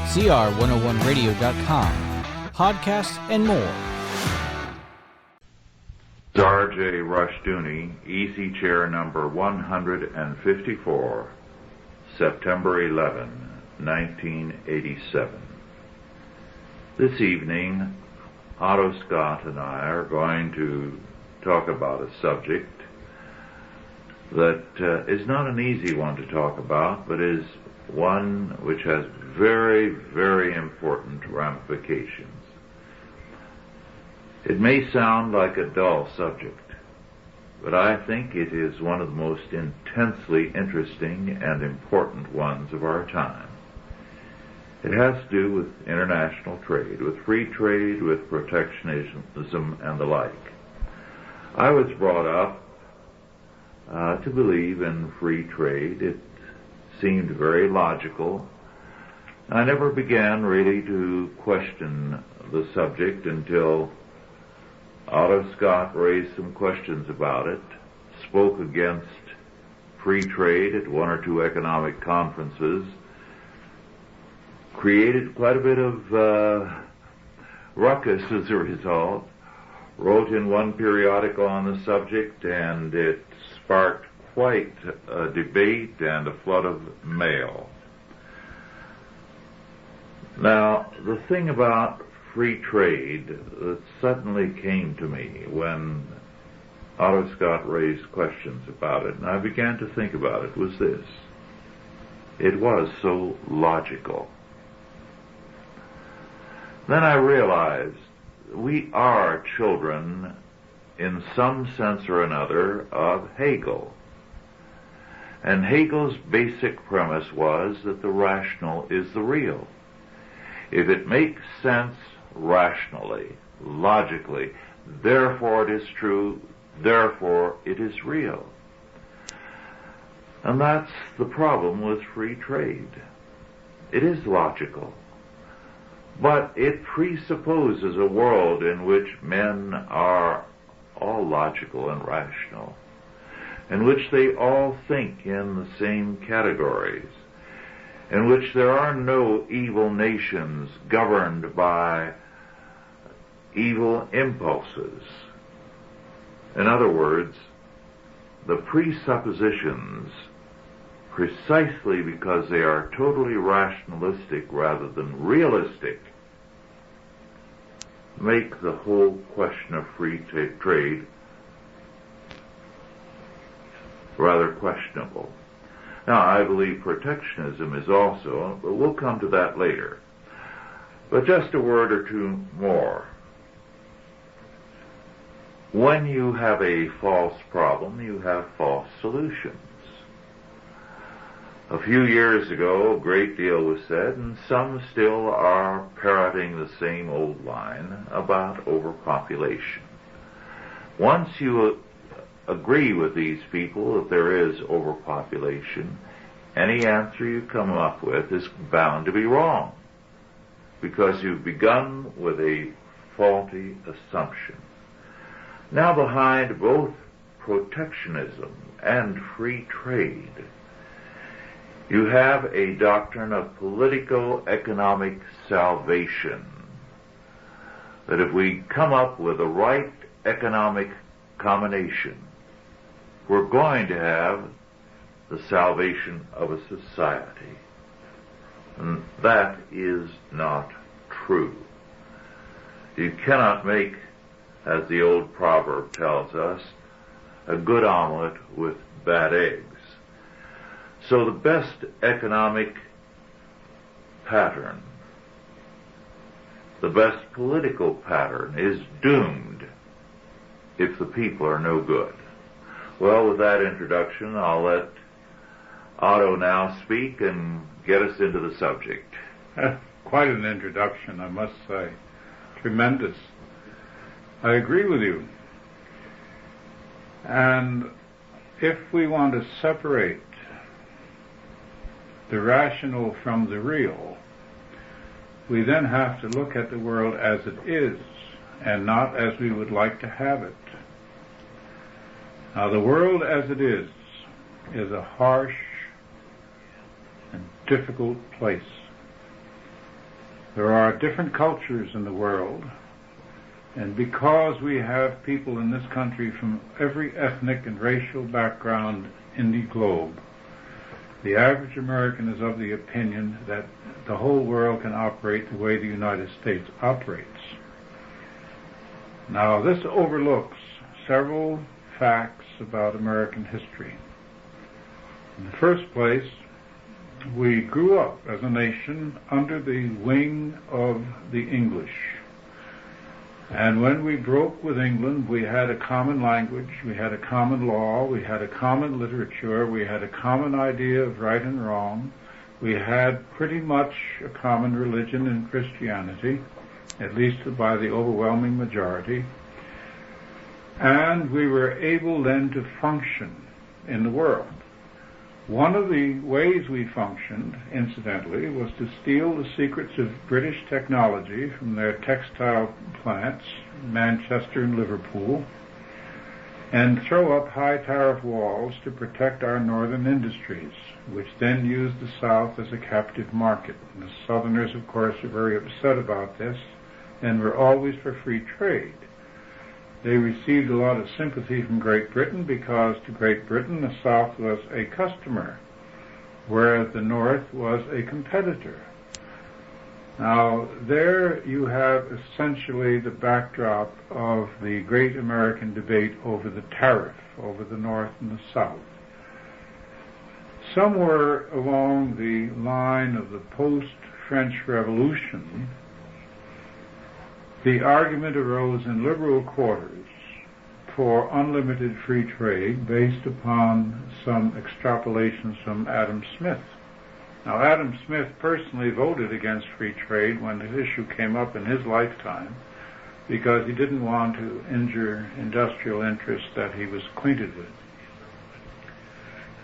CR101radio.com, podcasts, and more. R.J. Rushdoony, Easy Chair number 154, September 11, 1987. This evening, Otto Scott and I are going to talk about a subject that is not an easy one to talk about, but is one which has very, very important ramifications. It may sound like a dull subject, but I think it is one of the most intensely interesting and important ones of our time. It has to do with international trade, with free trade, with protectionism, and the like. I was brought up to believe in free trade. It seemed very logical. I never began really to question the subject until Otto Scott raised some questions about it, spoke against free trade at one or two economic conferences, created quite a bit of ruckus as a result, wrote in one periodical on the subject, and it sparked quite a debate and a flood of mail. Now, the thing about free trade that suddenly came to me when Otto Scott raised questions about it, and I began to think about it, was this. It was so logical. Then I realized we are children, in some sense or another, of Hegel. And Hegel's basic premise was that the rational is the real. If it makes sense rationally, logically, therefore it is true, therefore it is real. And that's the problem with free trade. It is logical, but it presupposes a world in which men are all logical and rational, in which they all think in the same categories, in which there are no evil nations governed by evil impulses. In other words, the presuppositions, precisely because they are totally rationalistic rather than realistic, make the whole question of free trade rather questionable. Now, I believe protectionism is also, but we'll come to that later. But just a word or two more. When you have a false problem, you have false solutions. A few years ago, a great deal was said, and some still are parroting the same old line about overpopulation. Once you agree with these people that there is overpopulation, any answer you come up with is bound to be wrong, because you've begun with a faulty assumption. Now, behind both protectionism and free trade, you have a doctrine of politico-economic salvation, that if we come up with the right economic combination, we're going to have the salvation of a society. And that is not true. You cannot make, as the old proverb tells us, a good omelet with bad eggs. So the best economic pattern, the best political pattern, is doomed if the people are no good. Well, with that introduction, I'll let Otto now speak and get us into the subject. Quite an introduction, I must say. Tremendous. I agree with you. And if we want to separate the rational from the real, we then have to look at the world as it is and not as we would like to have it. Now, the world as it is a harsh and difficult place. There are different cultures in the world, and because we have people in this country from every ethnic and racial background in the globe, the average American is of the opinion that the whole world can operate the way the United States operates. Now, this overlooks several facts about American history. In the first place, we grew up as a nation under the wing of the English. And when we broke with England, we had a common language, we had a common law, we had a common literature, we had a common idea of right and wrong, we had pretty much a common religion in Christianity, at least by the overwhelming majority. And we were able then to function in the world. One of the ways we functioned, incidentally, was to steal the secrets of British technology from their textile plants, Manchester and Liverpool, and throw up high tariff walls to protect our northern industries, which then used the South as a captive market. And the Southerners, of course, are very upset about this and were always for free trade. They received a lot of sympathy from Great Britain because to Great Britain the South was a customer, whereas the North was a competitor. Now, there you have essentially the backdrop of the great American debate over the tariff, over the North and the South. Somewhere along the line of the post-French Revolution, the argument arose in liberal quarters for unlimited free trade based upon some extrapolations from Adam Smith. Now, Adam Smith personally voted against free trade when the issue came up in his lifetime because he didn't want to injure industrial interests that he was acquainted with.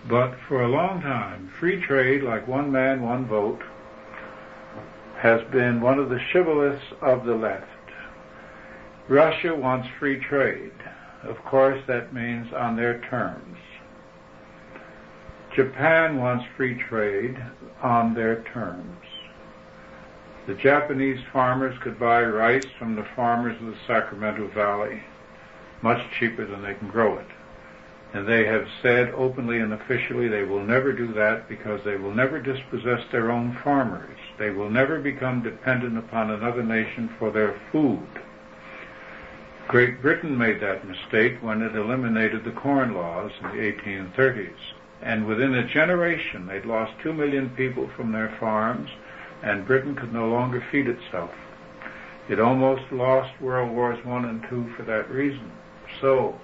But for a long time, free trade, like one man, one vote, has been one of the shibboleths of the left. Russia wants free trade. Of course, that means on their terms. Japan wants free trade on their terms. The Japanese farmers could buy rice from the farmers of the Sacramento Valley much cheaper than they can grow it. And they have said openly and officially they will never do that because they will never dispossess their own farmers. They will never become dependent upon another nation for their food. Great Britain made that mistake when it eliminated the Corn Laws in the 1830s. And within a generation, they'd lost 2 million people from their farms, and Britain could no longer feed itself. It almost lost World Wars I and II for that reason. So,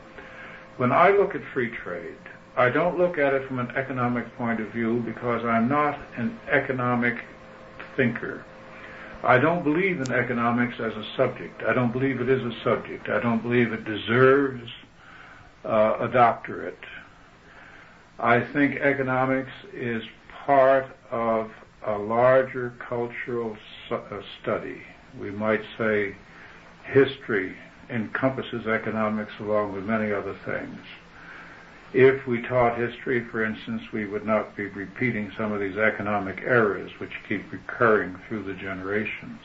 when I look at free trade, I don't look at it from an economic point of view because I'm not an economic thinker. I don't believe in economics as a subject. I don't believe it is a subject. I don't believe it deserves a doctorate. I think economics is part of a larger cultural study. We might say history encompasses economics along with many other things. If we taught history, for instance, we would not be repeating some of these economic errors which keep recurring through the generations.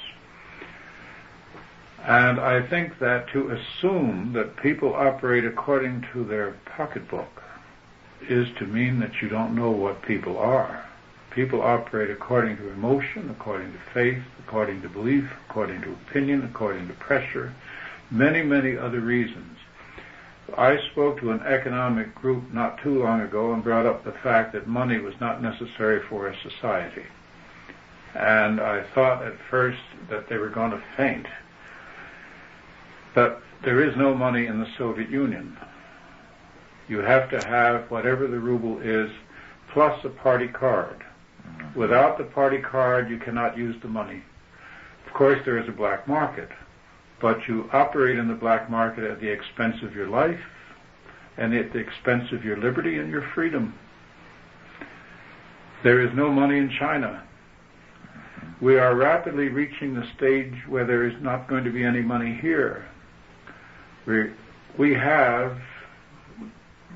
And I think that to assume that people operate according to their pocketbook is to mean that you don't know what people are. People operate according to emotion, according to faith, according to belief, according to opinion, according to pressure, many, many other reasons. I spoke to an economic group not too long ago and brought up the fact that money was not necessary for a society. And I thought at first that they were going to faint. But there is no money in the Soviet Union. You have to have whatever the ruble is plus a party card. Without the party card, you cannot use the money. Of course, there is a black market. But you operate in the black market at the expense of your life and at the expense of your liberty and your freedom. There is no money in China. We are rapidly reaching the stage where there is not going to be any money here. We have,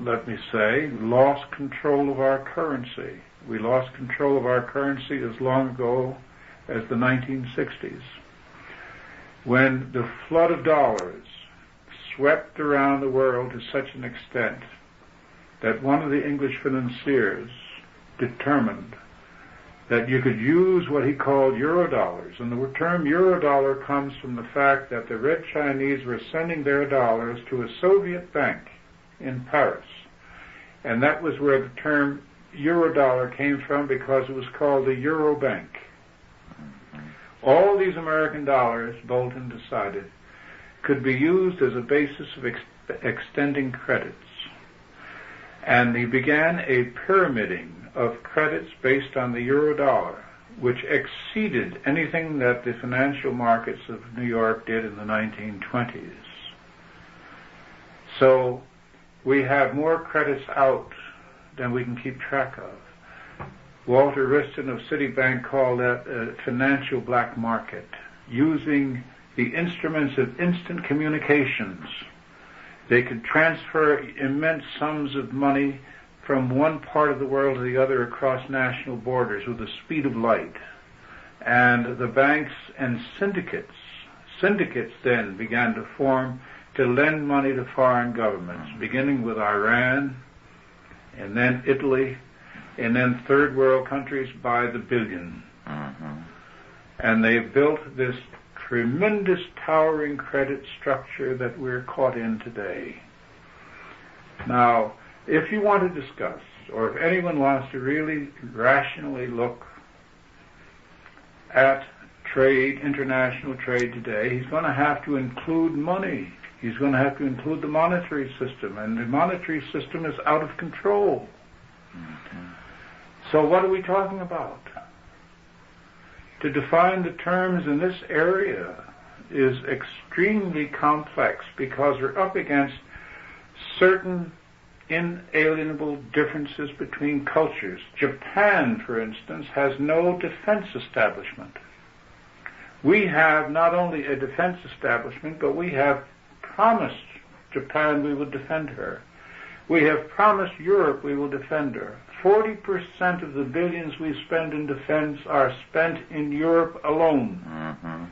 let me say, lost control of our currency. We lost control of our currency as long ago as the 1960s, when the flood of dollars swept around the world to such an extent that one of the English financiers determined that you could use what he called Eurodollars. And the term Eurodollar comes from the fact that the Red Chinese were sending their dollars to a Soviet bank in Paris. And that was where the term Eurodollar came from, because it was called the Euro Bank. All these American dollars, Bolton decided, could be used as a basis of extending credits. And he began a pyramiding of credits based on the Eurodollar, which exceeded anything that the financial markets of New York did in the 1920s. So we have more credits out than we can keep track of. Walter Wriston of Citibank called that a financial black market, using the instruments of instant communications. They could transfer immense sums of money from one part of the world to the other across national borders with the speed of light. And the banks and syndicates then began to form to lend money to foreign governments, beginning with Iran, and then Italy, and then third world countries by the billion. And they built this tremendous towering credit structure that we're caught in today. Now, if you want to discuss, or if anyone wants to really rationally look at trade, international trade today, he's going to have to include money. He's going to have to include the monetary system, and the monetary system is out of control. So what are we talking about? To define the terms in this area is extremely complex, because we're up against certain inalienable differences between cultures. Japan, for instance, has no defense establishment. We have not only a defense establishment, but we have promised Japan we will defend her. We have promised Europe we will defend her. 40% of the billions we spend in defense are spent in Europe alone.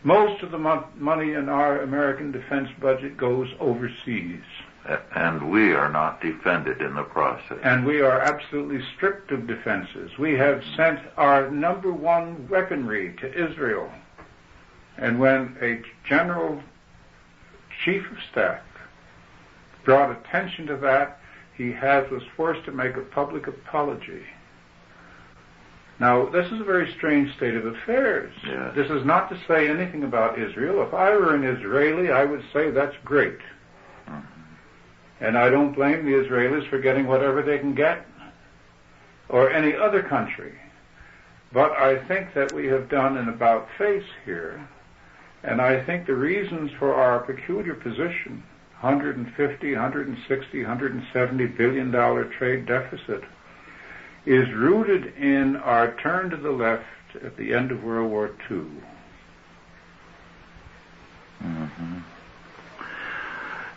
Most of the money in our American defense budget goes overseas. And we are not defended in the process. And we are absolutely stripped of defenses. We have sent our number one weaponry to Israel. And when a general chief of staff brought attention to that, he was forced to make a public apology. Now, this is a very strange state of affairs. Yes. This is not to say anything about Israel. If I were an Israeli, I would say that's great. And I don't blame the Israelis for getting whatever they can get, or any other country. But I think that we have done an about-face here, and I think the reasons for our peculiar position, 150, 160, 170 billion dollar trade deficit, is rooted in our turn to the left at the end of World War II.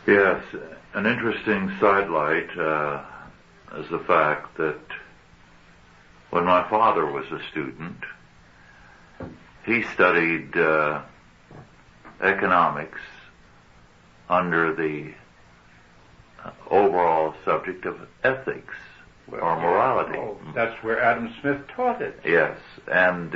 Yes, an interesting sidelight is the fact that when my father was a student, he studied economics under the overall subject of ethics or morality. Oh, that's where Adam Smith taught it. Yes, and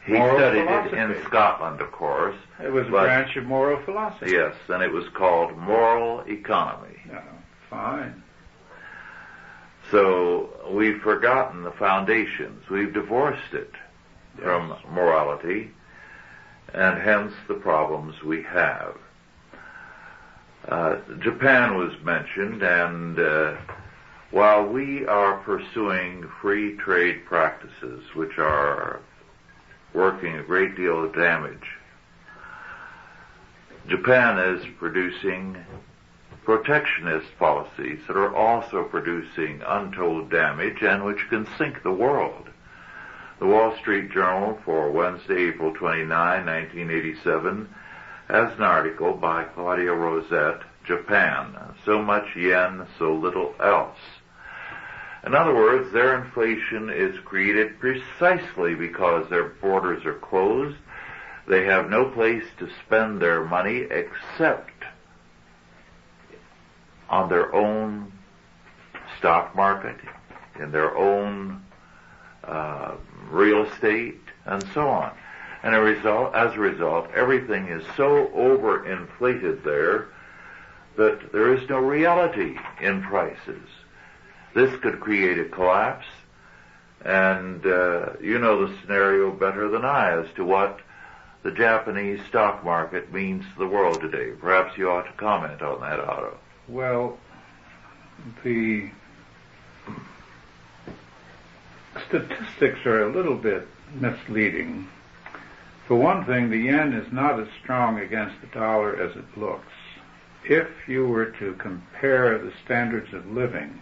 he Moral studied philosophy. it in Scotland, of course. It was a branch of moral philosophy. Yes, and it was called moral economy. Yeah, fine. So we've forgotten the foundations. We've divorced it from morality, and hence the problems we have. Japan was mentioned, and while we are pursuing free trade practices, which are working a great deal of damage, Japan is producing protectionist policies that are also producing untold damage and which can sink the world. The Wall Street Journal for Wednesday, April 29, 1987, has an article by Claudia Rosette, Japan, so much yen, so little else. In other words, their inflation is created precisely because their borders are closed. They have no place to spend their money except on their own stock market, in their own real estate, and so on. And as a result, everything is so overinflated there that there is no reality in prices. This could create a collapse, and you know the scenario better than I as to what the Japanese stock market means to the world today. Perhaps you ought to comment on that, Otto. Well, the statistics are a little bit misleading. For one thing, the yen is not as strong against the dollar as it looks. If you were to compare the standards of living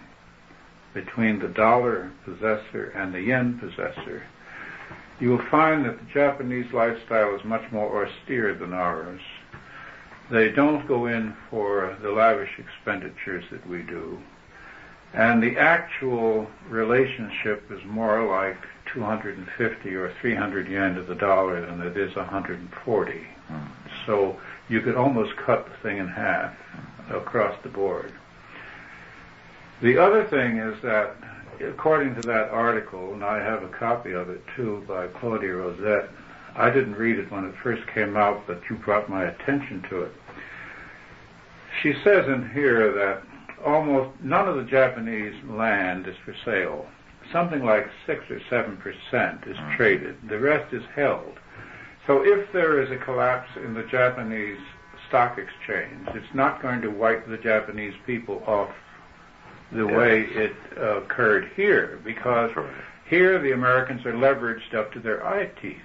between the dollar possessor and the yen possessor, you will find that the Japanese lifestyle is much more austere than ours. They don't go in for the lavish expenditures that we do. And the actual relationship is more like 250 or 300 yen to the dollar than it is 140. So you could almost cut the thing in half across the board. The other thing is that, according to that article, and I have a copy of it too by Claudia Rosette, I didn't read it when it first came out, but you brought my attention to it. She says in here that almost none of the Japanese land is for sale. Something like 6 or 7% is traded. The rest is held. So if there is a collapse in the Japanese stock exchange, it's not going to wipe the Japanese people off the way it occurred here, because here the Americans are leveraged up to their eye teeth.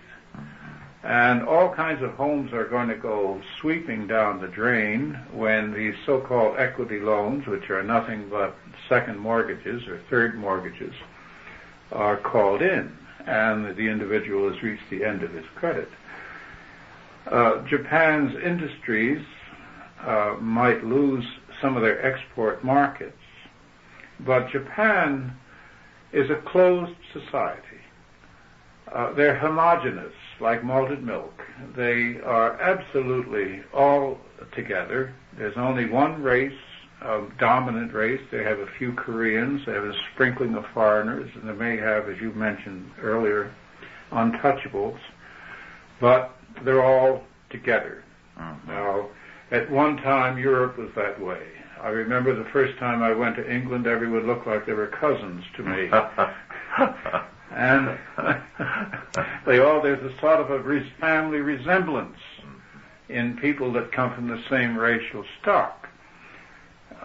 And all kinds of homes are going to go sweeping down the drain when these so-called equity loans, which are nothing but second mortgages or third mortgages, are called in, and the individual has reached the end of his credit. Japan's industries might lose some of their export markets, but Japan is a closed society. They're homogeneous, like malted milk. They are absolutely all together. There's only one race, a dominant race. They have a few Koreans. They have a sprinkling of foreigners, and they may have, as you mentioned earlier, untouchables. But they're all together. Now, at one time, Europe was that way. I remember the first time I went to England, everyone looked like they were cousins to me. And there's a sort of a family resemblance in people that come from the same racial stock.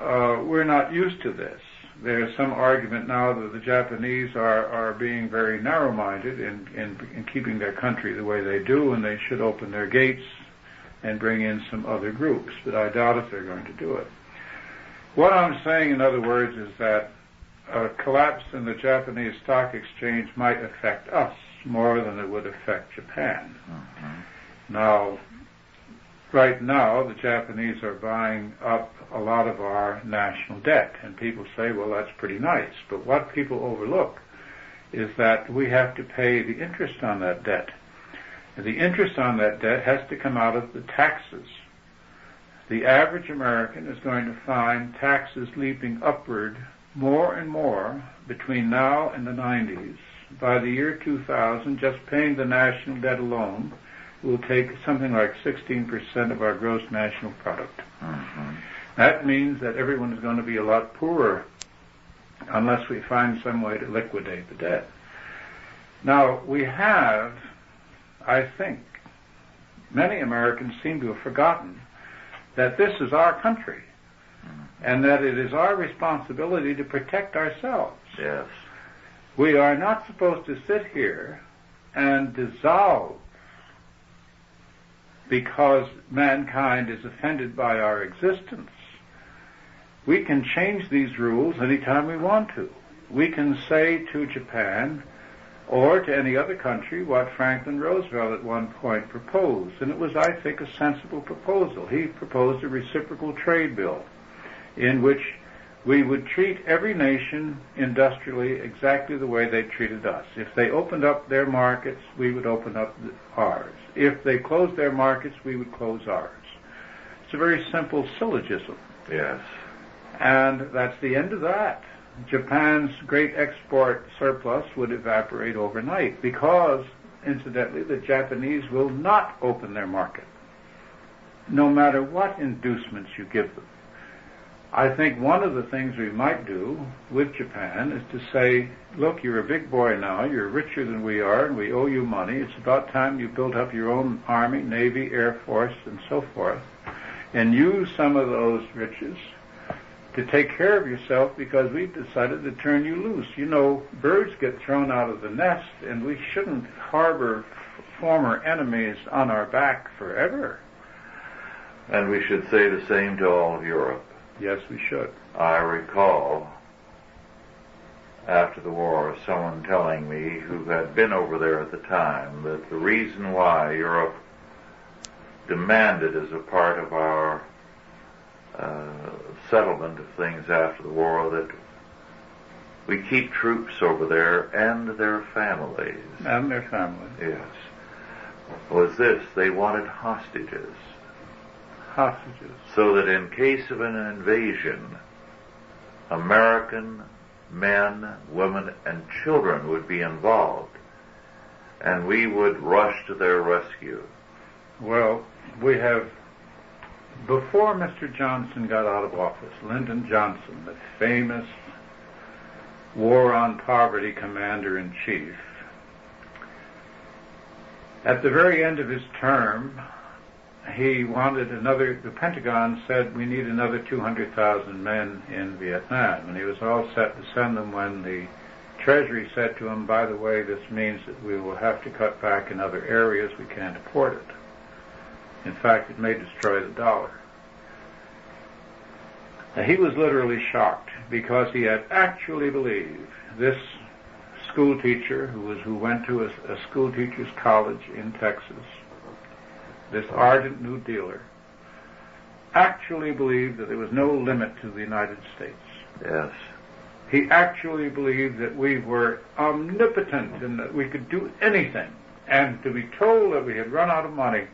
We're not used to this. There's some argument now that the Japanese are being very narrow-minded in keeping their country the way they do, and they should open their gates and bring in some other groups, but I doubt if they're going to do it. What I'm saying, in other words, is that a collapse in the Japanese stock exchange might affect us more than it would affect Japan. Now, right now, the Japanese are buying up a lot of our national debt, and people say, well, that's pretty nice. But what people overlook is that we have to pay the interest on that debt. And the interest on that debt has to come out of the taxes. The average American is going to find taxes leaping upward more and more between now and the 90s. By the year 2000, just paying the national debt alone will take something like 16% of our gross national product. That means that everyone is going to be a lot poorer unless we find some way to liquidate the debt. Now, we have, I think, many Americans seem to have forgotten that this is our country, and that it is our responsibility to protect ourselves. Yes. We are not supposed to sit here and dissolve because mankind is offended by our existence. We can change these rules anytime we want to. We can say to Japan or to any other country what Franklin Roosevelt at one point proposed, and it was, I think, a sensible proposal. He proposed a reciprocal trade bill in which we would treat every nation industrially exactly the way they treated us. If they opened up their markets, we would open up ours. If they closed their markets, we would close ours. It's a very simple syllogism. Yes. And that's the end of that. Japan's great export surplus would evaporate overnight because, incidentally, the Japanese will not open their market, no matter what inducements you give them. I think one of the things we might do with Japan is to say, look, you're a big boy now, you're richer than we are, and we owe you money. It's about time you built up your own army, navy, air force, and so forth, and use some of those riches to take care of yourself because we've decided to turn you loose. You know, birds get thrown out of the nest, and we shouldn't harbor former enemies on our back forever. And we should say the same to all of Europe. Yes, we should. I recall, after the war, someone telling me who had been over there at the time that the reason why Europe demanded as a part of our settlement of things after the war that we keep troops over there and their families. And their families. Yes. Was this: they wanted hostages. Hostages. So that in case of an invasion, American men, women, and children would be involved, and we would rush to their rescue. Well, we have, before Mr. Johnson got out of office, Lyndon Johnson, the famous War on Poverty Commander-in-Chief, at the very end of his term, he wanted the Pentagon said we need another 200,000 men in Vietnam, and he was all set to send them when the Treasury said to him, by the way, this means that we will have to cut back in other areas, we can't afford it. In fact, it may destroy the dollar. Now, he was literally shocked because he had actually believed this school teacher who went to a school teacher's college in Texas, this ardent New Dealer, actually believed that there was no limit to the United States. Yes. He actually believed that we were omnipotent and that we could do anything. And to be told that we had run out of money,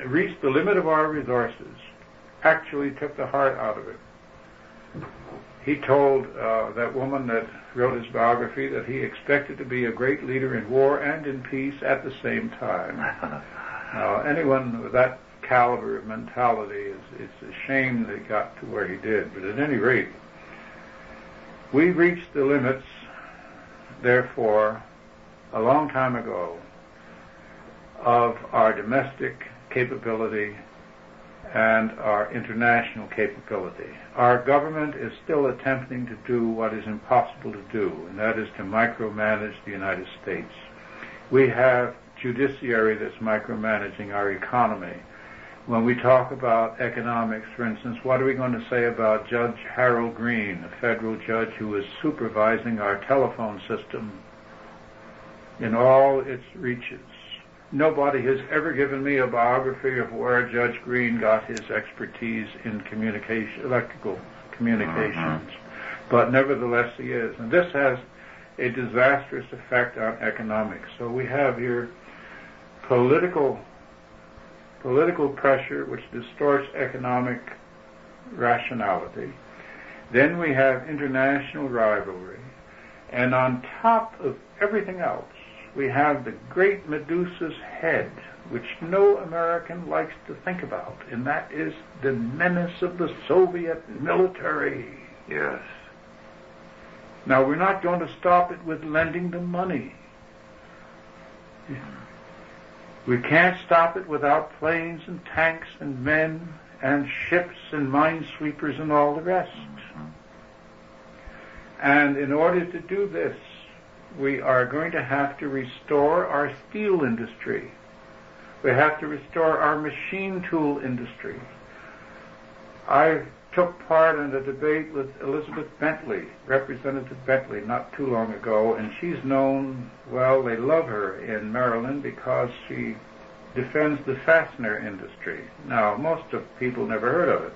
reached the limit of our resources, actually took the heart out of it. He told that woman that wrote his biography that he expected to be a great leader in war and in peace at the same time. Now, anyone with that caliber of mentality, it's a shame that he got to where he did. But at any rate, we reached the limits, therefore, a long time ago, of our domestic capability and our international capability. Our government is still attempting to do what is impossible to do, and that is to micromanage the United States. We have judiciary that's micromanaging our economy. When we talk about economics, for instance, what are we going to say about Judge Harold Green, a federal judge who is supervising our telephone system in all its reaches? Nobody has ever given me a biography of where Judge Green got his expertise in electrical communications. But nevertheless he is. And this has a disastrous effect on economics. So we have here political pressure which distorts economic rationality. Then we have international rivalry. And on top of everything else, we have the great Medusa's head, which no American likes to think about, and that is the menace of the Soviet military. Yes. Now, we're not going to stop it with lending them money. We can't stop it without planes and tanks and men and ships and minesweepers and all the rest. And in order to do this, we are going to have to restore our steel industry. We have to restore our machine tool industry. I took part in a debate with Elizabeth Bentley, Representative Bentley, not too long ago, and she's known, well, they love her in Maryland because she defends the fastener industry. Now, most of people never heard of it,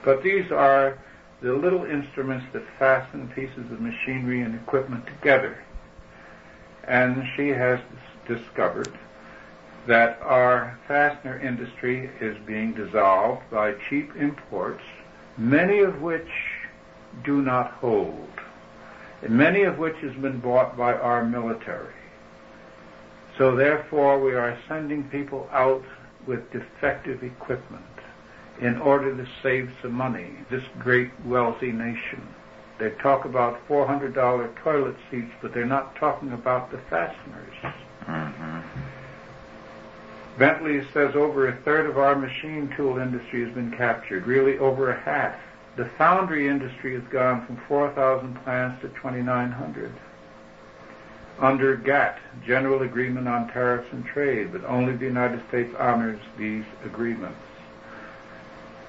but these are the little instruments that fasten pieces of machinery and equipment together. And she has discovered that our fastener industry is being dissolved by cheap imports, many of which do not hold, many of which has been bought by our military. So therefore we are sending people out with defective equipment in order to save some money, this great wealthy nation. They talk about $400 toilet seats, but they're not talking about the fasteners. Mm-hmm. Bentley says over a third of our machine tool industry has been captured, really over a half. The foundry industry has gone from 4,000 plants to 2,900. Under GATT, General Agreement on Tariffs and Trade, but only the United States honors these agreements.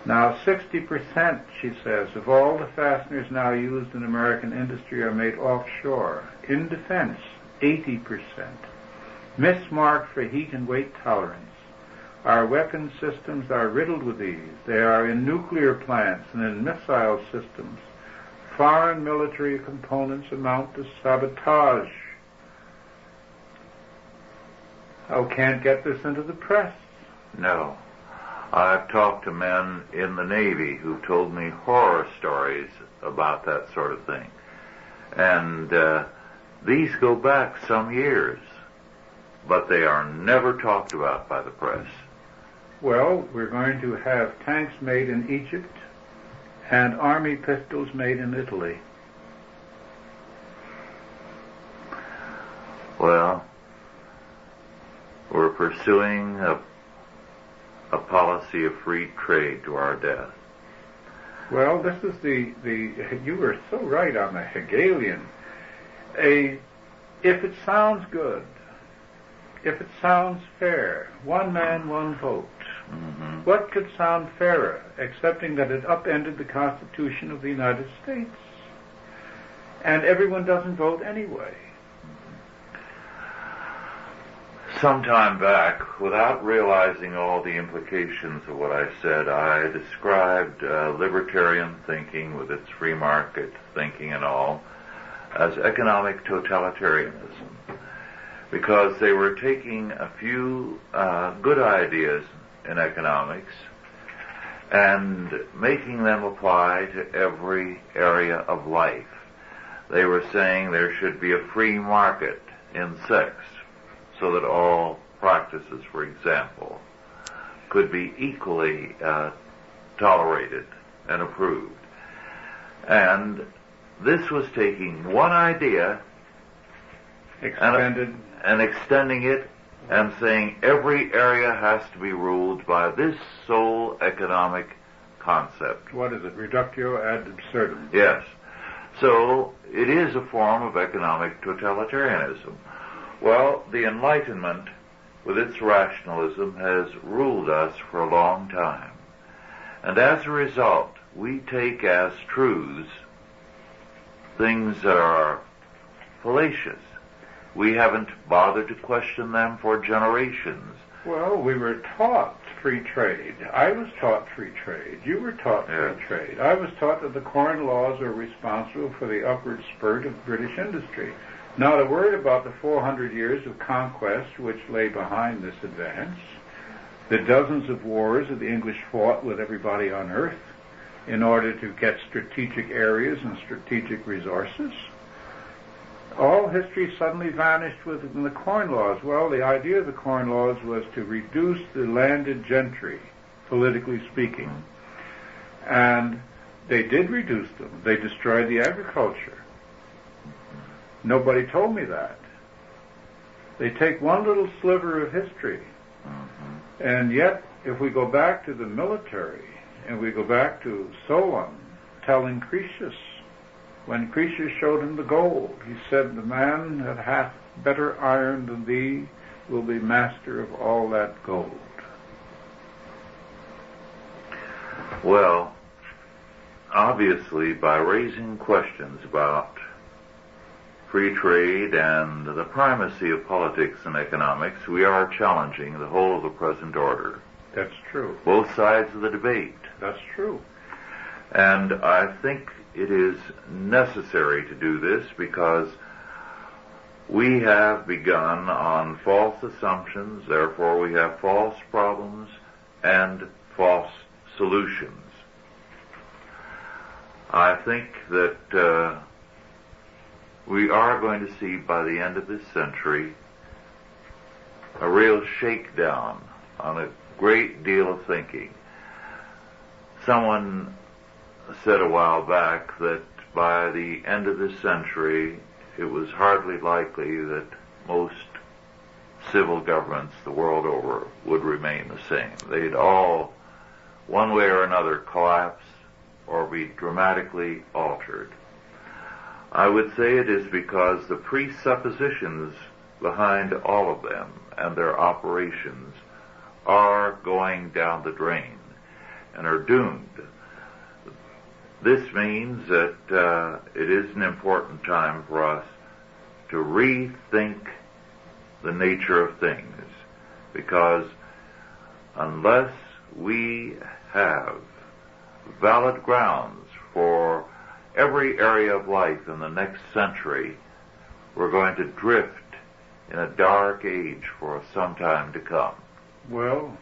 Now 60%, she says, of all the fasteners now used in American industry are made offshore. In defense, 80%. Mismarked for heat and weight tolerance. Our weapon systems are riddled with these. They are in nuclear plants and in missile systems. Foreign military components amount to sabotage. I can't get this into the press. No. I've talked to men in the Navy who've told me horror stories about that sort of thing. And these go back some years, but they are never talked about by the press. Well, we're going to have tanks made in Egypt and army pistols made in Italy. Well, we're pursuing a policy of free trade to our death. Well, this is you were so right on the Hegelian. If it sounds good, if it sounds fair, one man, one vote. Mm-hmm. What could sound fairer, excepting that it upended the Constitution of the United States? And everyone doesn't vote anyway. Some time back, without realizing all the implications of what I said, I described libertarian thinking with its free market thinking and all as economic totalitarianism, because they were taking a few good ideas in economics and making them apply to every area of life. They were saying there should be a free market in sex, so that all practices, for example, could be equally tolerated and approved. And this was taking one idea and extending it and saying every area has to be ruled by this sole economic concept. What is it? Reductio ad absurdum. Yes. So it is a form of economic totalitarianism. Well, the Enlightenment, with its rationalism, has ruled us for a long time. And as a result, we take as truths things that are fallacious. We haven't bothered to question them for generations. Well, we were taught free trade. I was taught free trade. You were taught free trade. I was taught that the Corn Laws are responsible for the upward spurt of British industry. Not a word about the 400 years of conquest which lay behind this advance, the dozens of wars that the English fought with everybody on earth in order to get strategic areas and strategic resources. All history suddenly vanished within the Corn Laws. Well, the idea of the Corn Laws was to reduce the landed gentry, politically speaking. And they did reduce them. They destroyed the agriculture. Nobody told me that. They take one little sliver of history. And yet, if we go back to the military, and we go back to Solon telling Croesus, when Croesus showed him the gold, he said, the man that hath better iron than thee will be master of all that gold. Well, obviously, by raising questions about free trade and the primacy of politics and economics, we are challenging the whole of the present order. That's true. Both sides of the debate. That's true. And I think it is necessary to do this because we have begun on false assumptions, therefore we have false problems and false solutions. I think that we are going to see by the end of this century a real shakedown on a great deal of thinking. Someone said a while back that by the end of this century it was hardly likely that most civil governments the world over would remain the same. They'd all, one way or another, collapse or be dramatically altered. I would say it is because the presuppositions behind all of them and their operations are going down the drain and are doomed. This means that it is an important time for us to rethink the nature of things, because unless we have valid grounds for every area of life in the next century, we're going to drift in a dark age for some time to come. Well,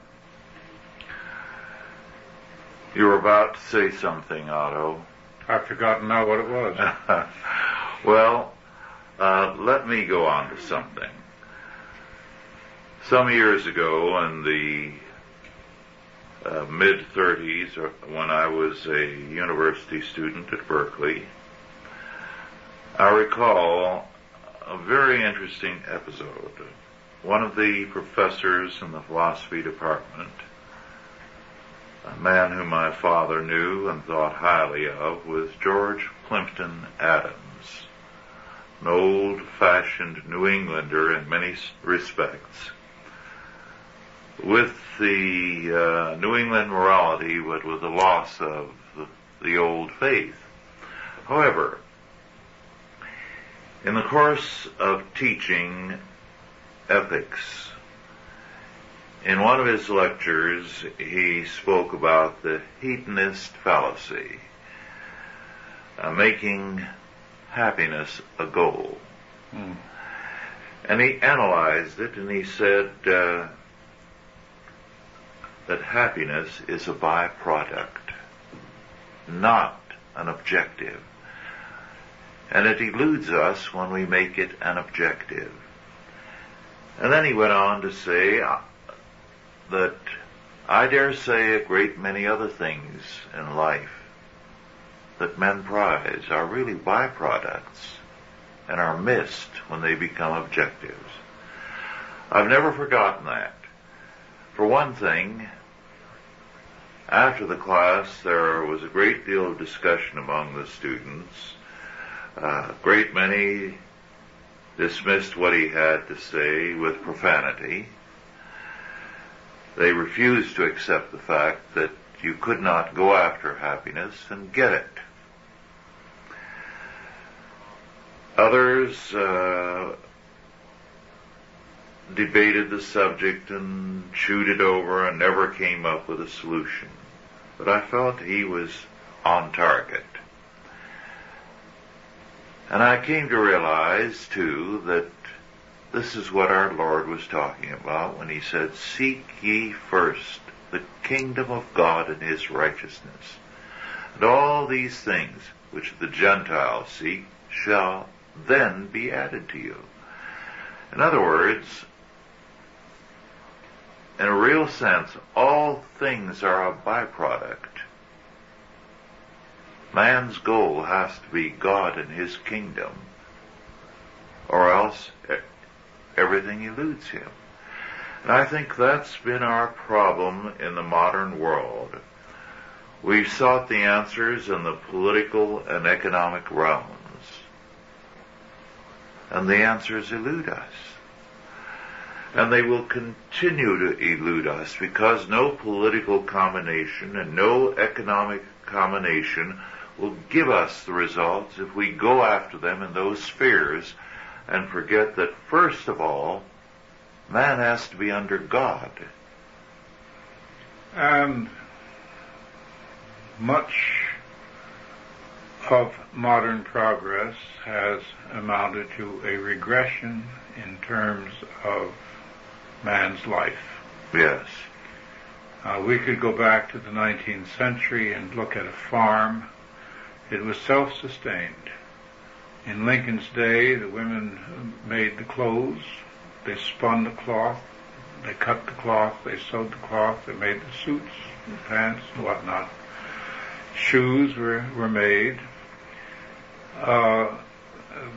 you were about to say something, Otto. I've forgotten now what it was. Well, let me go on to something. Some years ago, in the mid-30s, when I was a university student at Berkeley, I recall a very interesting episode. One of the professors in the philosophy department, a man whom my father knew and thought highly of, was George Plimpton Adams, an old-fashioned New Englander in many respects, with the New England morality, but with the loss of the old faith. However, in the course of teaching ethics, in one of his lectures, he spoke about the hedonist fallacy, making happiness a goal. And he analyzed it, and he said that happiness is a byproduct, not an objective. And it eludes us when we make it an objective. And then he went on to say that I dare say a great many other things in life that men prize are really byproducts and are missed when they become objectives. I've never forgotten that. For one thing, after the class there was a great deal of discussion among the students. A great many dismissed what he had to say with profanity. They refused to accept the fact that you could not go after happiness and get it. Others debated the subject and chewed it over and never came up with a solution. But I felt he was on target. And I came to realize, too, that this is what our Lord was talking about when he said, "Seek ye first the kingdom of God and his righteousness, and all these things which the Gentiles seek shall then be added to you." In other words, in a real sense, all things are a byproduct. Man's goal has to be God and his kingdom, or else everything eludes him. And I think that's been our problem in the modern world. We've sought the answers in the political and economic realms, and the answers elude us. And they will continue to elude us because no political combination and no economic combination will give us the results if we go after them in those spheres and forget that, first of all, man has to be under God. And much of modern progress has amounted to a regression in terms of man's life. Yes. We could go back to the 19th century and look at a farm. It was self-sustained. In Lincoln's day, the women made the clothes, they spun the cloth, they cut the cloth, they sewed the cloth, they made the suits, the pants, and whatnot. Shoes were made.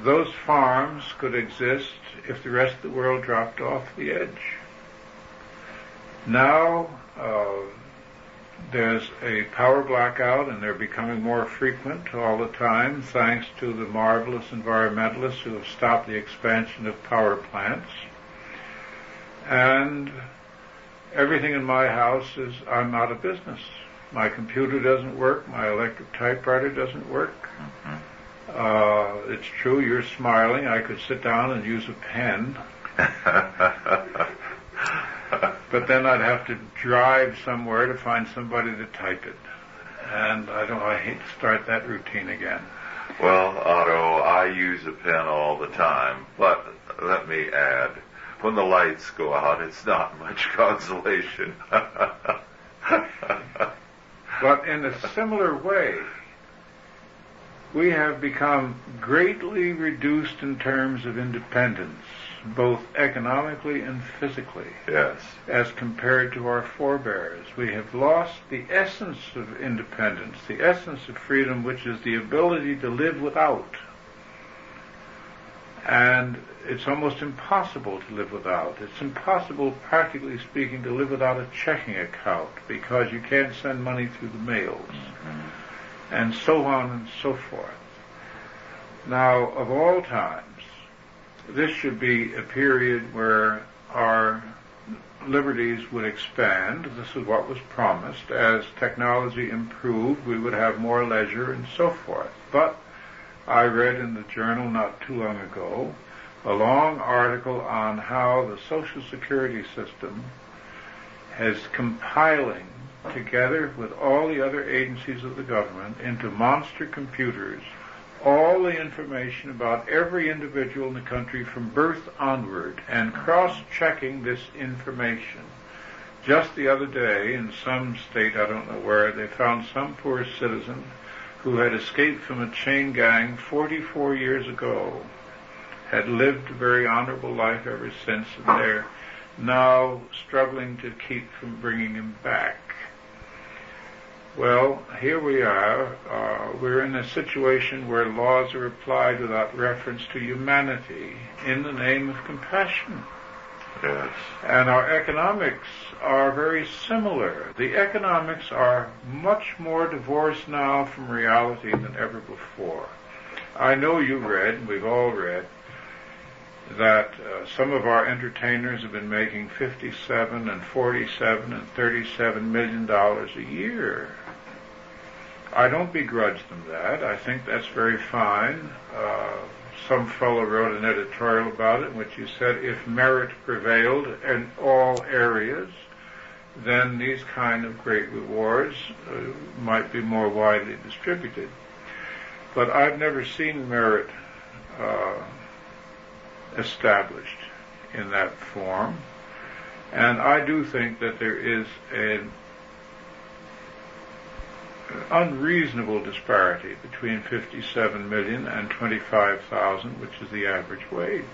Those farms could exist if the rest of the world dropped off the edge. Now, there's a power blackout, and they're becoming more frequent all the time, thanks to the marvelous environmentalists who have stopped the expansion of power plants. And everything in my house is, I'm out of business. My computer doesn't work, my electric typewriter doesn't work. It's true, you're smiling. I could sit down and use a pen. But then I'd have to drive somewhere to find somebody to type it. And I hate to start that routine again. Well, Otto, I use a pen all the time, but let me add, when the lights go out, it's not much consolation. But in a similar way, we have become greatly reduced in terms of independence, both economically and physically. Yes. As compared to our forebears. We have lost the essence of independence, the essence of freedom, which is the ability to live without. And it's almost impossible to live without. It's impossible, practically speaking, to live without a checking account, because you can't send money through the mails. And so on and so forth. Now, of all times, this should be a period where our liberties would expand. This is what was promised. As technology improved, we would have more leisure and so forth. But I read in the journal not too long ago a long article on how the Social Security system is compiling together with all the other agencies of the government into monster computers all the information about every individual in the country from birth onward, and cross-checking this information. Just the other day, in some state, I don't know where, they found some poor citizen who had escaped from a chain gang 44 years ago, had lived a very honorable life ever since, and they're now struggling to keep from bringing him back. Well, here we are. We're in a situation where laws are applied without reference to humanity in the name of compassion. Yes. And our economics are very similar. The economics are much more divorced now from reality than ever before. I know you read, and we've all read, that some of our entertainers have been making $57 and $47 and $37 million a year. I don't begrudge them that. I think that's very fine. Some fellow wrote an editorial about it in which he said if merit prevailed in all areas, then these kind of great rewards might be more widely distributed. But I've never seen merit established in that form. And I do think that there is an unreasonable disparity between 57 million and 25,000, which is the average wage.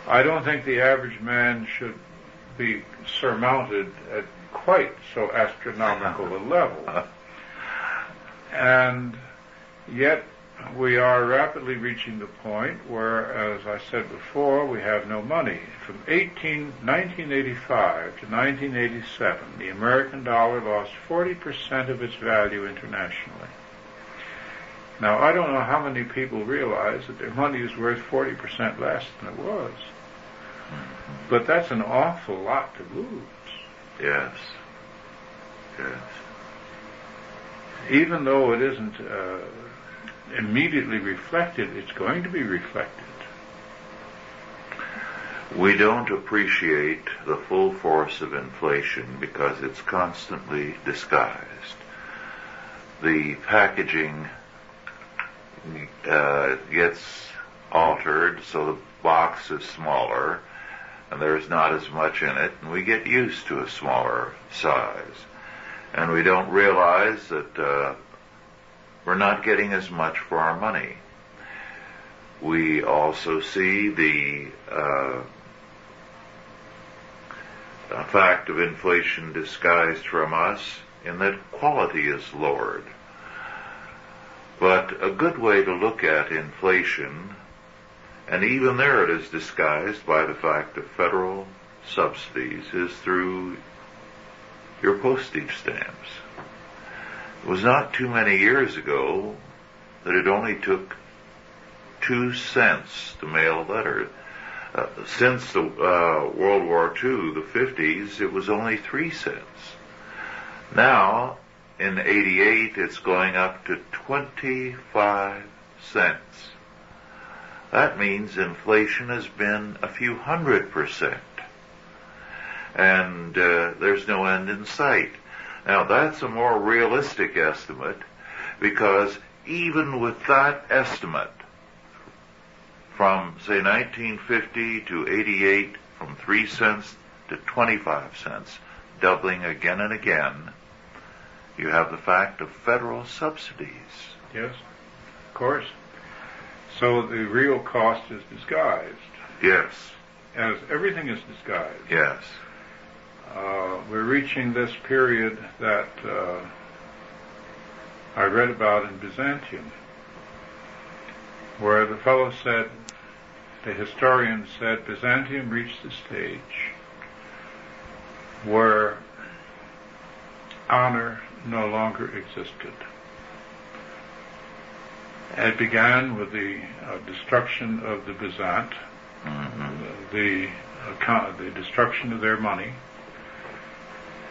I don't think the average man should be surmounted at quite so astronomical a level. And yet we are rapidly reaching the point where, as I said before, we have no money. From 1985 to 1987, the American dollar lost 40% of its value internationally. Now, I don't know how many people realize that their money is worth 40% less than it was. But that's an awful lot to lose. Yes. Yes. Even though it isn't immediately reflected, it's going to be reflected. We don't appreciate the full force of inflation because it's constantly disguised. The packaging gets altered so the box is smaller and there's not as much in it, and we get used to a smaller size. And we don't realize that we're not getting as much for our money. We also see the fact of inflation disguised from us in that quality is lowered. But a good way to look at inflation, and even there it is disguised by the fact of federal subsidies, is through your postage stamps. It was not too many years ago that it only took 2 cents to mail a letter. Since the World War II, the 50s, it was only 3 cents. Now, in '88, it's going up to 25 cents. That means inflation has been a few 100%. And there's no end in sight. Now, that's a more realistic estimate, because even with that estimate, from, say, 1950 to '88, from 3 cents to 25 cents, doubling again and again, you have the fact of federal subsidies. Yes, of course. So the real cost is disguised. Yes. As everything is disguised. Yes. We're reaching this period that I read about in Byzantium, where the fellow said, the historian said, Byzantium reached the stage where honor no longer existed. It began with the destruction of the Byzant, the destruction of their money,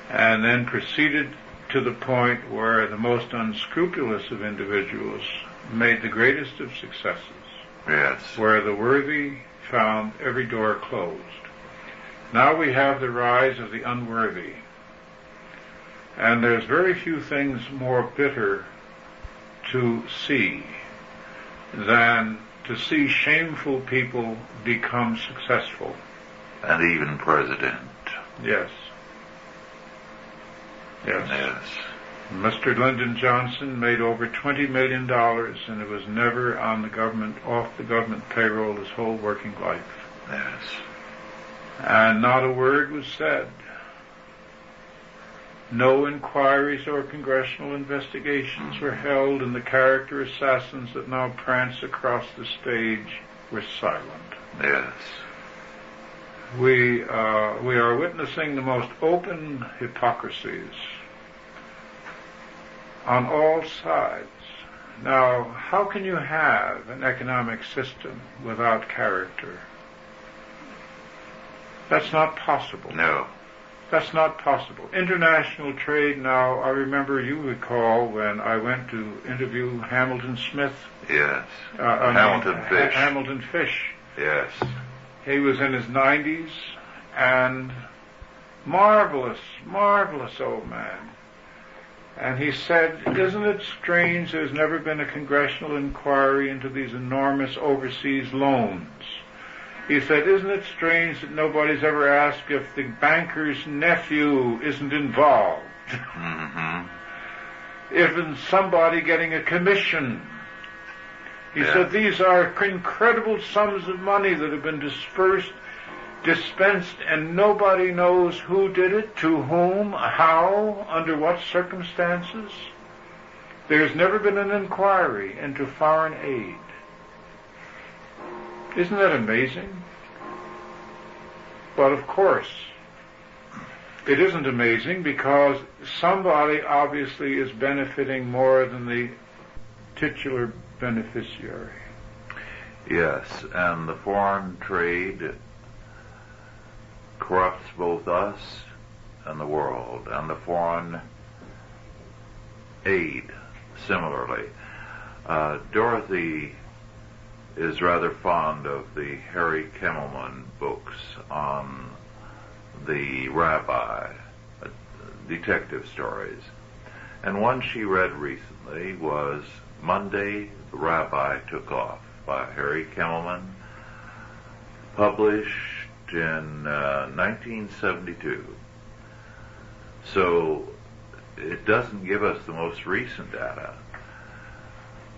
and then proceeded to the point where the most unscrupulous of individuals made the greatest of successes. Yes. Where the worthy found every door closed. Now we have the rise of the unworthy. And there's very few things more bitter to see than to see shameful people become successful. And even president. Yes. Yes. Yes. Mr. Lyndon Johnson made over $20 million, and it was never on the government, off the government payroll his whole working life. Yes. And not a word was said. No inquiries or congressional investigations were held, and the character assassins that now prance across the stage were silent. Yes. We are witnessing the most open hypocrisies on all sides. Now, how can you have an economic system without character? That's not possible. No. That's not possible. International trade now, I remember, you recall, when I went to interview Hamilton Smith. Yes. Hamilton Fish. Hamilton Fish. Yes. He was in his 90s, and marvelous old man. And he said, isn't it strange there's never been a congressional inquiry into these enormous overseas loans? He said, isn't it strange that nobody's ever asked if the banker's nephew isn't involved? Mm-hmm. If it's somebody getting a commission. He said, these are incredible sums of money that have been dispensed, and nobody knows who did it, to whom, how, under what circumstances. There's never been an inquiry into foreign aid. Isn't that amazing? But of course, it isn't amazing, because somebody obviously is benefiting more than the titular beneficiary. Yes, and the foreign trade corrupts both us and the world, and the foreign aid similarly. Dorothy is rather fond of the Harry Kimmelman books on the rabbi, detective stories. And one she read recently was Monday, the Rabbi Took Off by Harry Kimmelman, published in 1972. So it doesn't give us the most recent data.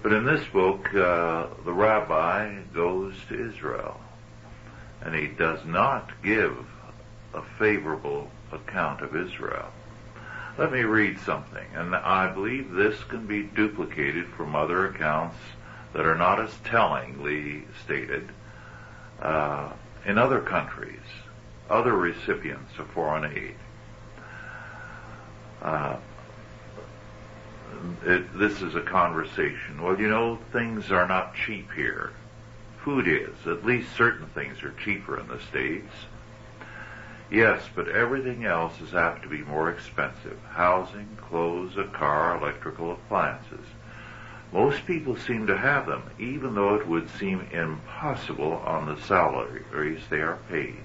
But in this book, the rabbi goes to Israel, and he does not give a favorable account of Israel. Let me read something, and I believe this can be duplicated from other accounts that are not as tellingly stated in other countries, other recipients of foreign aid. This is a conversation. Well, you know, things are not cheap here. Food is. At least certain things are cheaper in the States. Yes, but everything else is apt to be more expensive. Housing, clothes, a car, electrical appliances. Most people seem to have them, even though it would seem impossible on the salaries they are paid.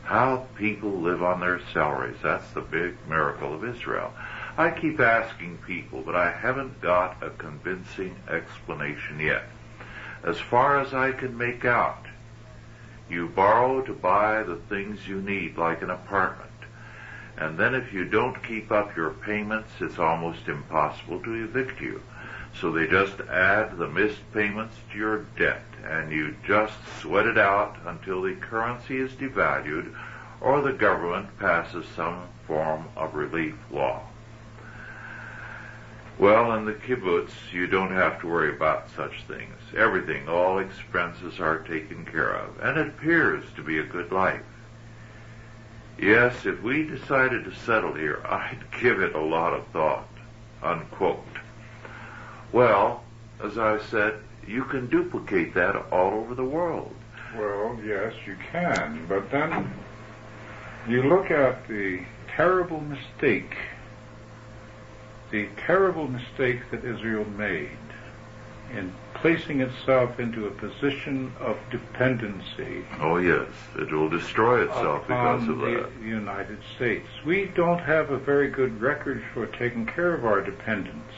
How people live on their salaries, that's the big miracle of Israel. I keep asking people, but I haven't got a convincing explanation yet. As far as I can make out, you borrow to buy the things you need, like an apartment. And then if you don't keep up your payments, it's almost impossible to evict you. So they just add the missed payments to your debt, and you just sweat it out until the currency is devalued or the government passes some form of relief law. Well, in the kibbutz, you don't have to worry about such things. Everything, all expenses are taken care of, and it appears to be a good life. Yes, if we decided to settle here, I'd give it a lot of thought, unquote. Well, as I said, you can duplicate that all over the world. Well, yes, you can, but then you look at the terrible mistake that Israel made in placing itself into a position of dependency. Oh yes, it will destroy itself because of that. The United States. We don't have a very good record for taking care of our dependents.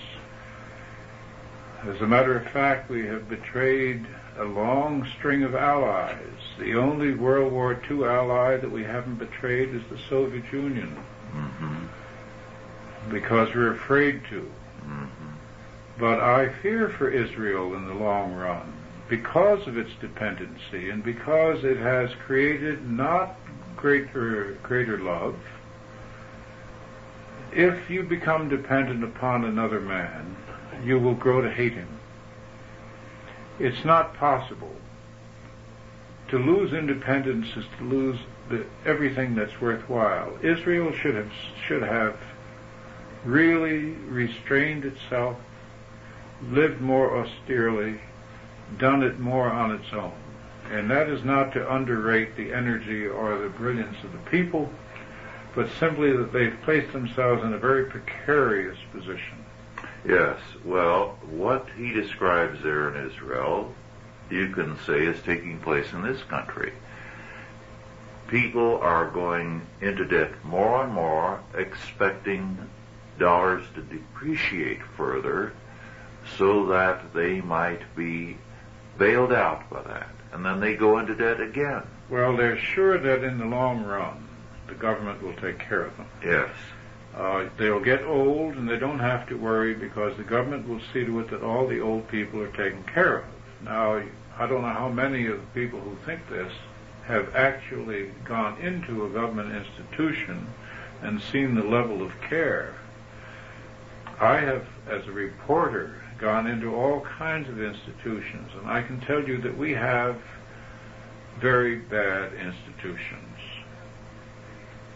As a matter of fact, we have betrayed a long string of allies. The only World War II ally that we haven't betrayed is the Soviet Union. Mm-hmm. Because we're afraid to. Mm-hmm. But I fear for Israel in the long run because of its dependency and because it has created not greater love. If you become dependent upon another man, you will grow to hate him. It's not possible. To lose independence is to lose everything that's worthwhile. Israel should have really restrained itself, lived more austerely, done it more on its own. And that is not to underrate the energy or the brilliance of the people, but simply that they've placed themselves in a very precarious position. Yes, well, what he describes there in Israel, you can say is taking place in this country. People are going into debt more and more, expecting dollars to depreciate further so that they might be bailed out by that. And then they go into debt again. Well, they're sure that in the long run, the government will take care of them. Yes. They'll get old and they don't have to worry because the government will see to it that all the old people are taken care of. Now, I don't know how many of the people who think this have actually gone into a government institution and seen the level of care. I have, as a reporter, gone into all kinds of institutions, and I can tell you that we have very bad institutions.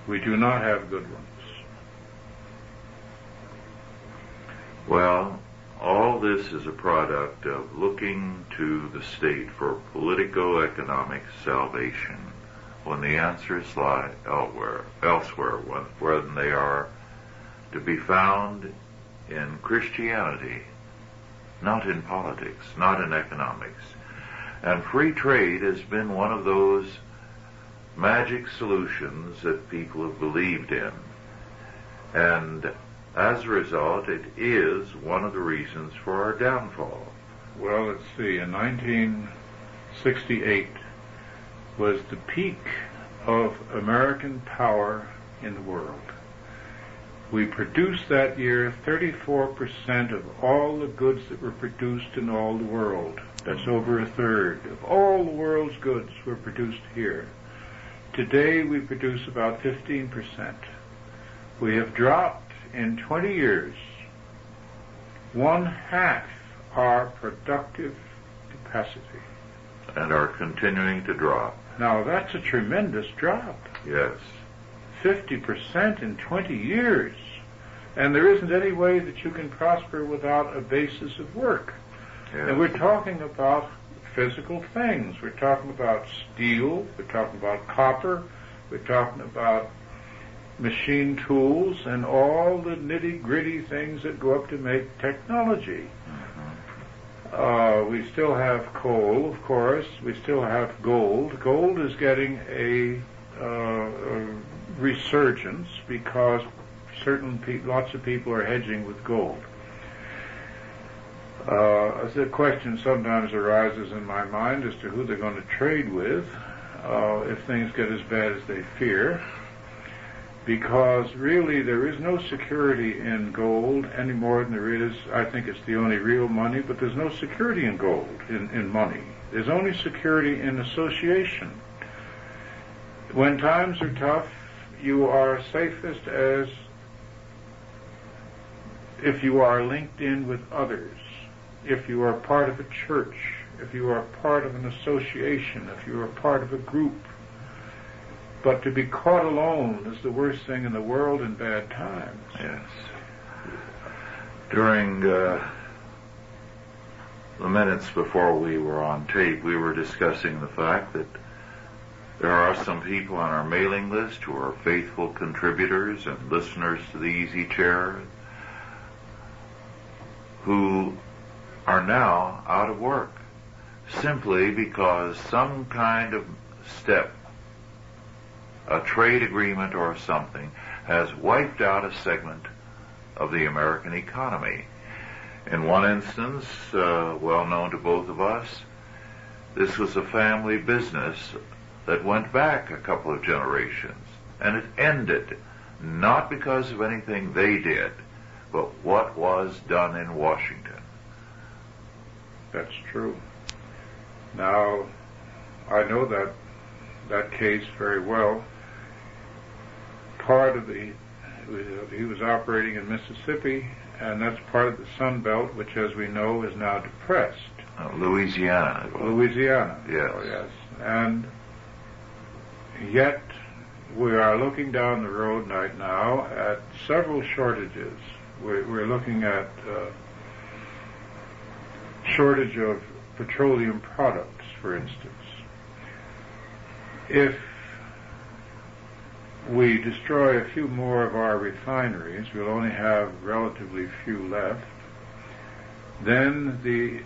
We do not have good ones. Well, all this is a product of looking to the state for politico-economic salvation when the answers lie elsewhere when they are to be found in Christianity, not in politics, not in economics. And free trade has been one of those magic solutions that people have believed in. And As a result, it is one of the reasons for our downfall. Well, let's see. In 1968 was the peak of American power in the world. We produced that year 34% of all the goods that were produced in all the world. That's over a third of all the world's goods were produced here. Today we produce about 15%. We have dropped in 20 years one half our productive capacity. And are continuing to drop. Now that's a tremendous drop. Yes. 50% in 20 years. And there isn't any way that you can prosper without a basis of work. Yes. And we're talking about physical things. We're talking about steel. We're talking about copper. We're talking about machine tools and all the nitty-gritty things that go up to make technology. We still have coal, of course. We still have gold. Gold is getting a resurgence because lots of people are hedging with gold. The question sometimes arises in my mind as to who they're going to trade with if things get as bad as they fear, because really there is no security in gold any more than there is. I think it's the only real money, but there's no security in gold, in money. There's only security in association. When times are tough, you are safest as if you are linked in with others, if you are part of a church, if you are part of an association, if you are part of a group. But to be caught alone is the worst thing in the world in bad times. Yes. During the minutes before we were on tape, we were discussing the fact that there are some people on our mailing list who are faithful contributors and listeners to the Easy Chair who are now out of work simply because some kind of step, a trade agreement or something, has wiped out a segment of the American economy. In one instance, well known to both of us, this was a family business that went back a couple of generations, and it ended not because of anything they did, but what was done in Washington. That's true. Now, I know that case very well. Part of he was operating in Mississippi, and that's part of the Sun Belt, which, as we know, is now depressed. Louisiana. Louisiana. Yes. Oh, yes. And yet, we are looking down the road right now at several shortages. We're looking at shortage of petroleum products, for instance. If we destroy a few more of our refineries, we'll only have relatively few left. Then the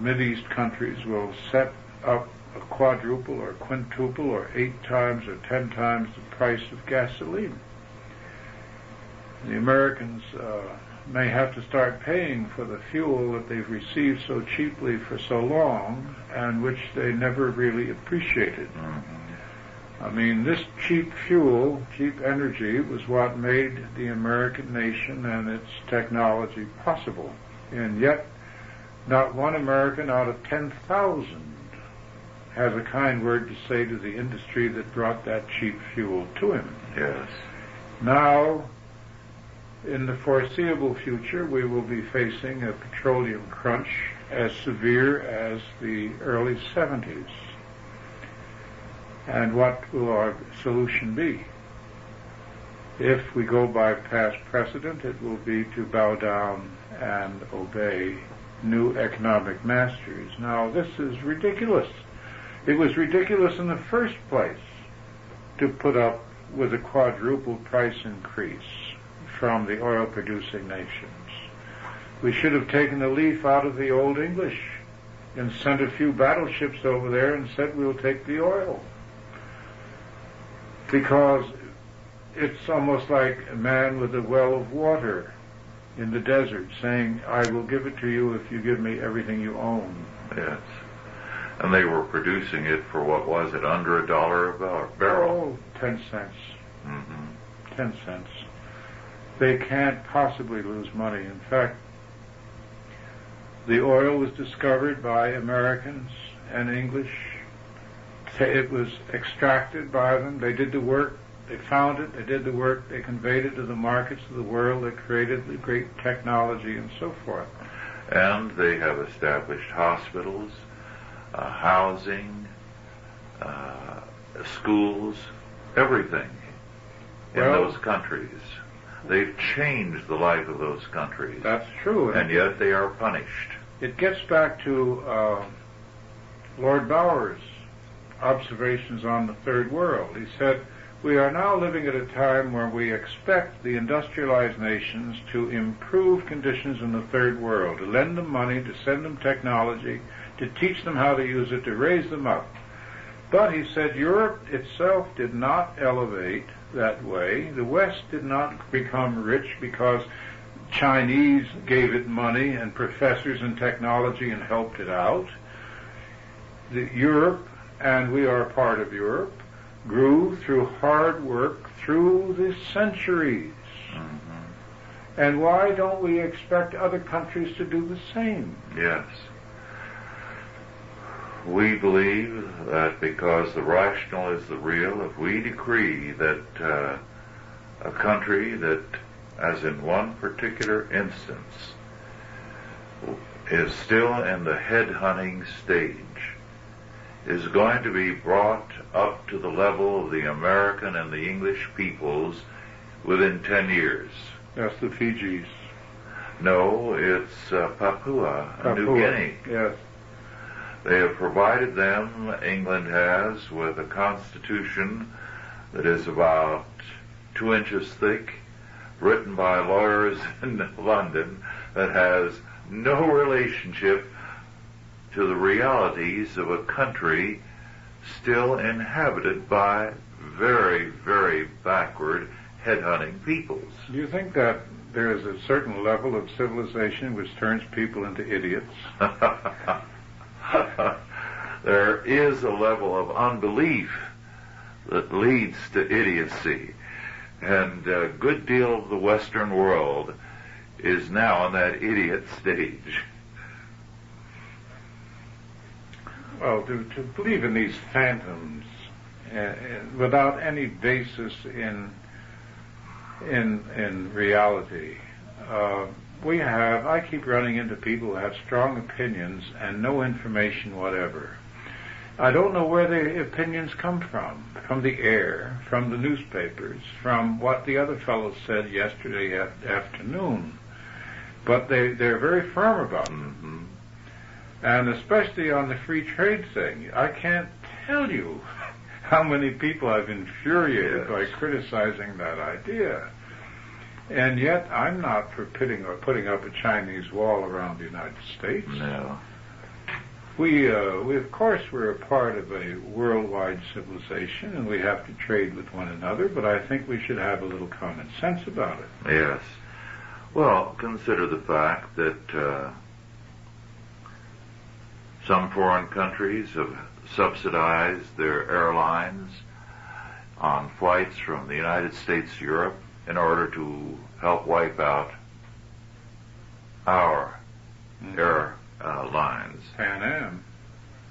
Mideast countries will set up a quadruple or quintuple or 8 times or 10 times the price of gasoline. The Americans may have to start paying for the fuel that they've received so cheaply for so long and which they never really appreciated. I mean, this cheap fuel, cheap energy, was what made the American nation and its technology possible. And yet, not one American out of 10,000 has a kind word to say to the industry that brought that cheap fuel to him. Yes. Now, in the foreseeable future, we will be facing a petroleum crunch as severe as the early 70s. And what will our solution be? If we go by past precedent, it will be to bow down and obey new economic masters. Now, this is ridiculous. It was ridiculous in the first place to put up with a quadruple price increase from the oil-producing nations. We should have taken the leaf out of the Old English and sent a few battleships over there and said, we'll take the oil. Because it's almost like a man with a well of water in the desert saying, I will give it to you if you give me everything you own. Yes. And they were producing it for, what was it, under $1 a barrel? Oh, 10 cents. Mm-hmm. 10 cents. They can't possibly lose money. In fact, the oil was discovered by Americans and English. It was extracted by them. They did the work. They found it. They did the work. They conveyed it to the markets of the world. They created the great technology and so forth. And they have established hospitals, housing, schools, everything in those countries. They've changed the life of those countries. That's true. And yet they are punished. It gets back to Lord Bauer's observations on the Third World. He said, we are now living at a time where we expect the industrialized nations to improve conditions in the Third World, to lend them money, to send them technology, to teach them how to use it, to raise them up. But he said Europe itself did not elevate that way. The West did not become rich because Chinese gave it money and professors in technology and helped it out. Europe, and we are part of Europe, grew through hard work through the centuries. Mm-hmm. And why don't we expect other countries to do the same? Yes. We believe that because the rational is the real, if we decree that a country that, as in one particular instance, is still in the head-hunting stage, is going to be brought up to the level of the American and the English peoples within 10 years. That's the Fijis. No, it's Papua New Guinea. Yes. They have provided them, England has, with a constitution that is about 2 inches thick, written by lawyers in London, that has no relationship to the realities of a country still inhabited by very, very backward headhunting peoples. Do you think that there is a certain level of civilization which turns people into idiots? There is a level of unbelief that leads to idiocy, and a good deal of the Western world is now in that idiot stage. Well, to believe in these phantoms without any basis in reality, I keep running into people who have strong opinions and no information whatever. I don't know where the opinions come from the air, from the newspapers, from what the other fellows said yesterday afternoon. But they're very firm about it. Mm-hmm. And especially on the free trade thing, I can't tell you how many people I've infuriated by criticizing that idea. And yet I'm not for putting up a Chinese wall around the United States. No. We of course, we're a part of a worldwide civilization, and we have to trade with one another, but I think we should have a little common sense about it. Yes. Well, consider the fact that some foreign countries have subsidized their airlines on flights from the United States to Europe in order to help wipe out our airlines. Pan Am.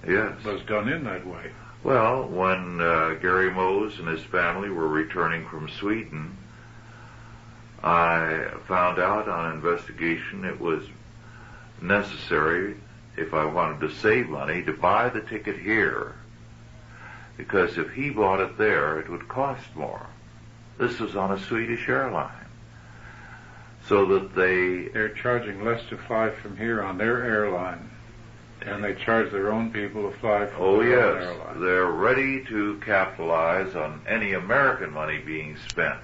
Yes. Was done in that way. Well, when Gary Mose and his family were returning from Sweden, I found out on investigation it was necessary, if I wanted to save money, to buy the ticket here, because if he bought it there, it would cost more. This was on a Swedish airline. So that they're charging less to fly from here on their airline, and they charge their own people to fly from their own airline. They're ready to capitalize on any American money being spent.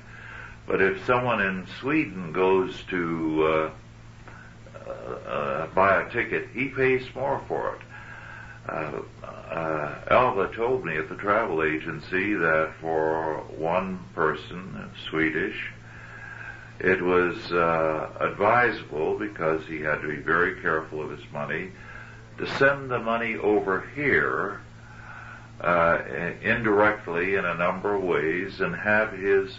But if someone in Sweden goes to buy a ticket, he pays more for it. Alva told me at the travel agency that for one person, Swedish, it was advisable, because he had to be very careful of his money, to send the money over here indirectly in a number of ways and have his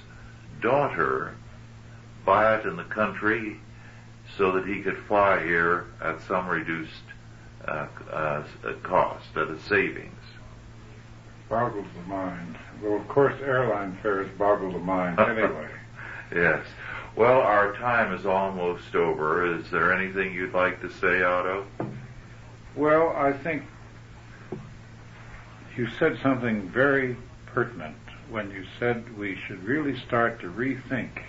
daughter buy it in the country so that he could fly here at some reduced cost, at a savings. Boggles the mind. Well, of course, airline fares boggle the mind anyway. Yes. Well, our time is almost over. Is there anything you'd like to say, Otto? Well, I think you said something very pertinent when you said we should really start to rethink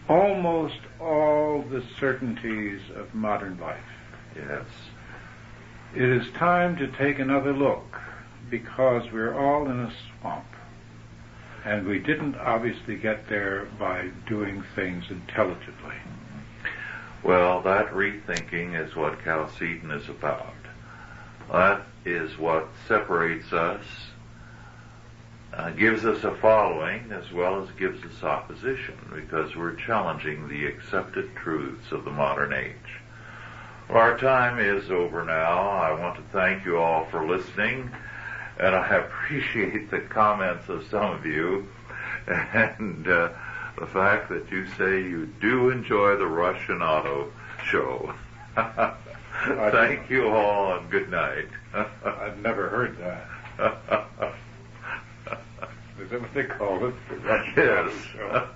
almost all the certainties of modern life. Yes. It is time to take another look, because we're all in a swamp. And we didn't obviously get there by doing things intelligently. Well, that rethinking is what Chalcedon is about. That is what separates us, gives us a following, as well as gives us opposition, because we're challenging the accepted truths of the modern age. Well, our time is over now. I want to thank you all for listening, and I appreciate the comments of some of you, and the fact that you say you do enjoy the Rush and Otto show. Thank you all, and good night. I've never heard that. Is that what they call it? The Rush and Otto show?